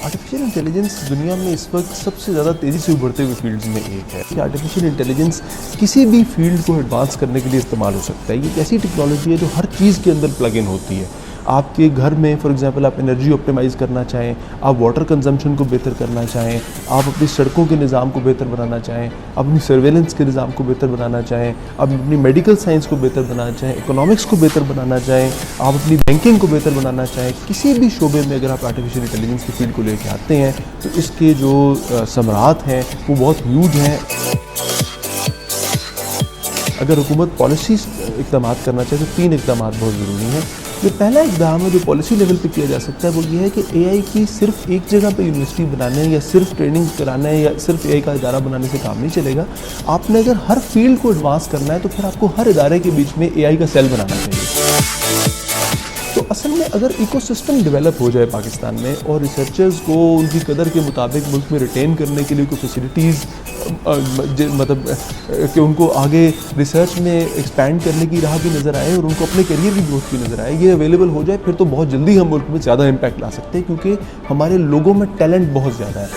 Artificial intelligence दुनिया में इस वक्त सबसे ज़्यादा तेज़ी से उभरते हुए फील्ड्स में एक है कि आर्टिफिशियल इंटेलिजेंस किसी भी फील्ड को एडवांस करने के लिए इस्तेमाल हो सकता है। ये एक ऐसी टेक्नोलॉजी है जो हर चीज़ के अंदर प्लग इन होती है। आपके घर में फॉर एग्जांपल आप एनर्जी ऑप्टिमाइज़ करना चाहें, आप वाटर कंजम्पशन को बेहतर करना चाहें, आप अपनी सड़कों के निज़ाम को बेहतर बनाना चाहें, अपनी सर्वेलेंस के निज़ाम को बेहतर बनाना चाहें, आप अपनी मेडिकल साइंस को बेहतर बनाना चाहें, इकोनॉमिक्स को बेहतर बनाना चाहें, आप अपनी बैंकिंग को बेहतर बनाना चाहें, किसी भी शोबे में अगर आप आर्टिफिशियल इंटेलिजेंस की फील्ड को लेके आते हैं तो इसके जो समरात हैं वो बहुत ह्यूज हैं। अगर हुकूमत पॉलिसीज़ इक़दाम करना चाहे तो 3 इक़दाम बहुत ज़रूरी हैं। जो पहला इक़दाम है जो पॉलिसी लेवल पे किया जा सकता है वो ये है कि एआई की सिर्फ एक जगह पे यूनिवर्सिटी बनाने या सिर्फ ट्रेनिंग कराना है या सिर्फ एआई का इदारा बनाने से काम नहीं चलेगा। आपने अगर हर फील्ड को एडवांस करना है तो फिर आपको हर इदारे के बीच में एआई का सेल बनाना चाहिए। तो असल में अगर इकोसिस्टम डेवलप हो जाए पाकिस्तान में और रिसर्चर्स को उनकी कदर के मुताबिक मुल्क में रिटेन करने के लिए कोई फैसिलिटीज़ मतलब कि उनको आगे रिसर्च में एक्सपैंड करने की राह भी नज़र आए और उनको अपने करियर की ग्रोथ भी नज़र आए, ये अवेलेबल हो जाए फिर तो बहुत जल्दी हम मुल्क में ज़्यादा इम्पैक्ट ला सकते हैं क्योंकि हमारे लोगों में टैलेंट बहुत ज़्यादा है।